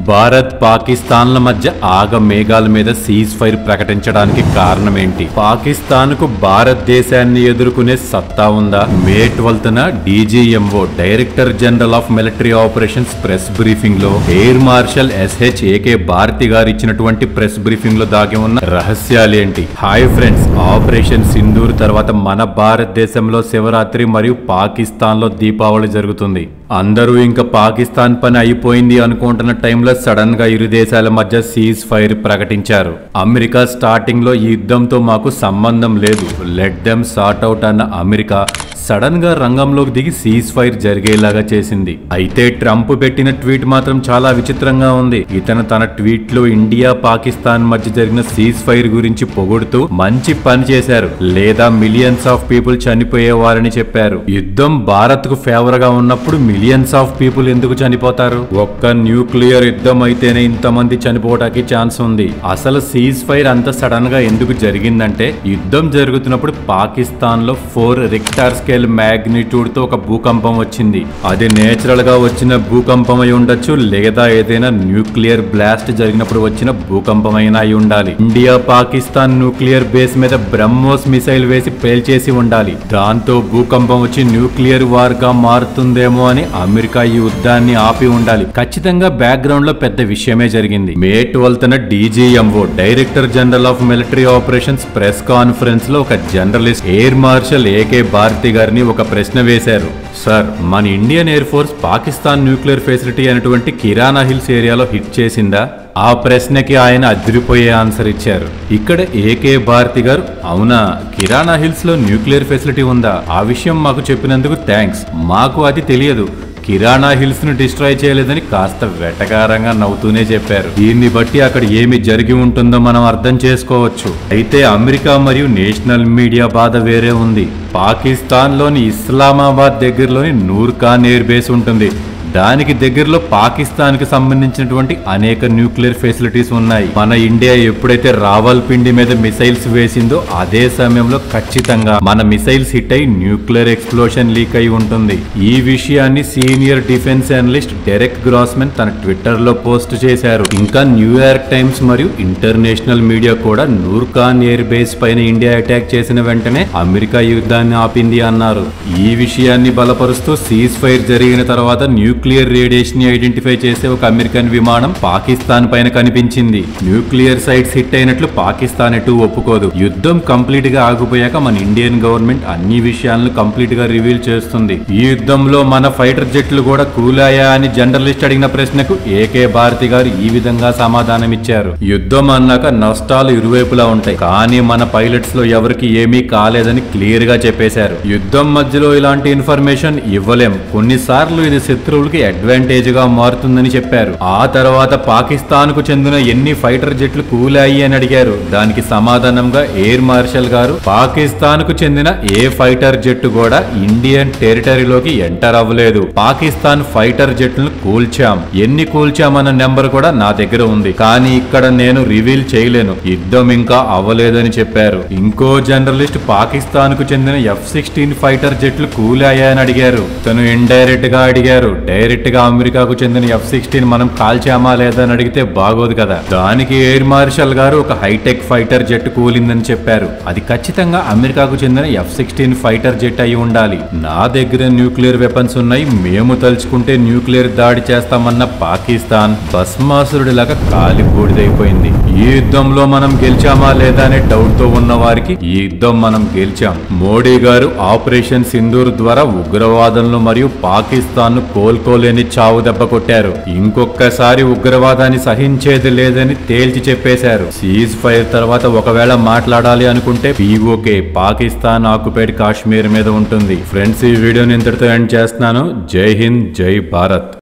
భారత్ పాకిస్తాన్ల మధ్య ఆగమేఘాల మీద సీజ్ ఫైర్ ప్రకటించడానికి కారణమేంటి? పాకిస్తాన్ కు భారతదేశాన్ని ఎదుర్కొనే సత్తా ఉందా? మే 12న DGMO director general of military operations press briefing లో ఎయిర్ మార్షల్ SH-AK భారతి గారు ఇచ్చినటువంటి ప్రెస్ బ్రీఫింగ్ లో దాగి ఉన్న రహస్యాలేంటి? హాయ్ ఫ్రెండ్స్, ఆపరేషన్ సింధూర్ తర్వాత మన భారతదేశంలో శివరాత్రి మరియు పాకిస్తాన్ లో దీపావళి జరుగుతుంది. అందరూ ఇంకా పాకిస్తాన్ పని అయిపోయింది అనుకుంటున్న టైంలో సడన్ గా ఇరు దేశాల మధ్య సీజ్ ఫైర్ ప్రకటించారు. అమెరికా స్టార్టింగ్ లో ఈ యుద్ధంతో మాకు సంబంధం లేదు, లెట్ దెమ్ సార్ట్ అవుట్ అన్న అమెరికా సడన్ గా రంగంలోకి దిగి సీజ్ ఫైర్ జరిగేలాగా చేసింది. అయితే ట్రంప్ పెట్టిన ట్వీట్ మాత్రం చాలా విచిత్రంగా ఉంది. ఇతను తన ట్వీట్ లో ఇండియా పాకిస్తాన్ మధ్య జరిగిన సీజ్ ఫైర్ గురించి పొగుడుతూ మంచి పని చేశారు లేదా మిలియన్స్ ఆఫ్ పీపుల్ చనిపోయేవారని చెప్పారు. యుద్ధం భారత్ కు ఫేవర్ గా ఉన్నప్పుడు మిలియన్స్ ఆఫ్ పీపుల్ ఎందుకు చనిపోతారు? ఒక్క న్యూక్లియర్ యుద్ధం అయితేనే ఇంతమంది చనిపోవడానికి ఛాన్స్ ఉంది. అసలు సీజ్ ఫైర్ అంత సడన్ గా ఎందుకు జరిగిందంటే యుద్ధం జరుగుతున్నప్పుడు పాకిస్తాన్ లో 4 రిక్టర్ స్కేల్ మ్యాగ్నిట్యూడ్ తో ఒక భూకంపం వచ్చింది. అది నేచురల్ గా వచ్చిన భూకంపం అయి ఉండొచ్చు లేదా ఏదైనా న్యూక్లియర్ బ్లాస్ట్ జరిగినప్పుడు వచ్చిన భూకంపం అయినా అయి ఉండాలి. ఇండియా పాకిస్తాన్ న్యూక్లియర్ బేస్ మీద బ్రహ్మోస్ మిసైల్ వేసి పేల్చేసి ఉండాలి. దాంతో భూకంపం వచ్చి న్యూక్లియర్ వార్ గా మారుతుందేమో అని అమెరికా ఈ యుద్ధాన్ని ఆపి ఉండాలి. ఖచ్చితంగా బ్యాక్గ్రౌండ్ లో పెద్ద విషయమే జరిగింది. మే 12న DGMO director general of military operations press conference లో ఒక journalist air marshal AK Bharti గారిని ఒక ప్రశ్న వేశారు. సార్, మన Indian air force Pakistan nuclear facility అయినటువంటి కిరాణా హిల్స్ ఏరియాలో హిట్ చేసిందా? ఆ ప్రశ్నకి ఆయన అదిరిపోయే ఆన్సర్ ఇచ్చారు. ఇక్కడ AK భారతి గారు, అవునా, కిరాణా హిల్స్ లో న్యూక్లియర్ ఫెసిలిటీ ఉందా? ఆ విషయం మాకు చెప్పినందుకు థ్యాంక్స్, మాకు అది తెలియదు. కిరాణా హిల్స్ ను డిస్ట్రాయ్ చేయలేదని కాస్త వెటకారంగా నవ్వుతూనే చెప్పారు. దీన్ని బట్టి అక్కడ ఏమి జరిగి ఉంటుందో మనం అర్థం చేసుకోవచ్చు. అయితే అమెరికా మరియు నేషనల్ మీడియా బాధ వేరే ఉంది. పాకిస్తాన్ లోని ఇస్లామాబాద్ దగ్గరలోని నూర్ ఖాన్ ఎయిర్ బేస్ ఉంటుంది. దానికి దగ్గరలో పాకిస్తాన్ కి సంబంధించినటువంటి అనేక న్యూక్లియర్ ఫెసిలిటీస్ ఉన్నాయి. మన ఇండియా ఎప్పుడైతే రావల్పిండి మీద మిసైల్స్ వేసిందో అదే సమయంలో ఖచ్చితంగా మన మిసైల్స్ హిట్ అయి న్యూక్లియర్ ఎక్స్ప్లోషన్ లీక్ అయి ఉంటుంది. ఈ విషయాన్ని సీనియర్ డిఫెన్స్ అనలిస్ట్ డెరెక్ గ్రాస్మెన్ తన ట్విట్టర్ లో పోస్ట్ చేశారు. ఇంకా న్యూయార్క్ టైమ్స్ మరియు ఇంటర్నేషనల్ మీడియా కూడా నూర్ ఖాన్ ఎయిర్ బేస్ పైన ఇండియా అటాక్ చేసిన వెంటనే అమెరికా యుద్ధాన్ని ఆపింది అన్నారు. ఈ విషయాన్ని బలపరుస్తూ సీజ్ ఫైర్ జరిగిన తర్వాత న్యూక్లియర్ రేడియేషన్ ని ఐడెంటిఫై చేసే ఒక అమెరికన్ విమానం పాకిస్తాన్ పైన కనిపించింది. న్యూక్లియర్ సైట్స్ హిట్ అయినట్లు పాకిస్తాన్ ఎటు ఒప్పుకోదు. యుద్ధం కంప్లీట్ గా ఆగిపోయాక మన ఇండియన్ గవర్నమెంట్ అన్ని విషయాలను కంప్లీట్ గా రివీల్ చేస్తుంది. ఈ యుద్ధంలో మన ఫైటర్ జెట్లు కూడా కూలాయా అని జర్నలిస్ట్ అడిగిన ప్రశ్నకు AK భారతి గారు ఈ విధంగా సమాధానం ఇచ్చారు. యుద్ధం అన్నాక నష్టాలు ఇరువైపులా ఉంటాయి, కానీ మన పైలట్స్ లో ఎవరికి ఏమీ కాలేదని క్లియర్ గా చెప్పేశారు. యుద్ధం మధ్యలో ఇలాంటి ఇన్ఫర్మేషన్ ఇవ్వలేం, కొన్నిసార్లు ఇది శత్రువులకి అడ్వాంటేజ్ గా మారుతుందని చెప్పారు. ఆ తర్వాత పాకిస్తాన్ కు చెందిన ఎన్ని ఫైటర్ జెట్లు కూలాయి అని అడిగారు. దానికి సమాధానంగా ఎయిర్ మార్షల్ గారు, పాకిస్తాన్ కు చెందిన ఏ ఫైటర్ జెట్ కూడా ఇండియన్ టెరిటరీలోకి ఎంటర్ అవ్వలేదు. పాకిస్తాన్ ఫైటర్ జెట్లను కూల్చాం, ఎన్ని కూల్చామన్న నెంబర్ కూడా నా దగ్గర ఉంది, కానీ ఇక్కడ నేను రివీల్ చేయలేను, యుద్ధం ఇంకా అవ్వలేదని చెప్పారు. ఇంకో జర్నలిస్ట్ పాకిస్తాన్ కు చెందిన F-16 ఫైటర్ జెట్లు కూలాయా అని అడిగారు. తను ఇండైరెక్ట్ గా అడిగారు, డైరెక్ట్ గా అమెరికాకు చెందిన F-16 మనం కాల్చామా లేదా అని అడిగితే బాగోదు కదా. దానికి ఎయిర్ మార్షల్ గారు ఒక హైటెక్ ఫైటర్ జెట్ కూలిందని చెప్పారు. అది ఖచ్చితంగా అమెరికాకు చెందిన F-16 ఫైటర్ జెట్ అయి ఉండాలి. నా దగ్గర న్యూక్లియర్ వెపన్స్ ఉన్నాయి, మేము తలుచుకుంటే న్యూక్లియర్ దాడి చేస్తామన్న పాకిస్తాన్ భస్మాసురుడిలాగా కాలి బూడిదైపోయింది. ఈ యుద్ధంలో మనం గెలిచామా లేదా అనే డౌట్ తో ఉన్న వారికి ఈ యుద్ధం మనం గెలిచాం. మోడీ గారు ఆపరేషన్ సింధూర్ ద్వారా ఉగ్రవాదంలో మరియు పాకిస్తాన్ ను కోలుకోలేని చావు దెబ్బ కొట్టారు. ఇంకొకసారి ఉగ్రవాదాన్ని సహించేది లేదని తేల్చి చెప్పేశారు. సీజ్ ఫైర్ తర్వాత ఒకవేళ మాట్లాడాలి అనుకుంటే POK పాకిస్తాన్ ఆక్యుపైడ్ కాశ్మీర్ మీద ఉంటుంది. ఫ్రెండ్స్, ఈ వీడియోని ఇంతటితో ఎండ్ చేస్తున్నాను. జై హింద్, జై భారత్.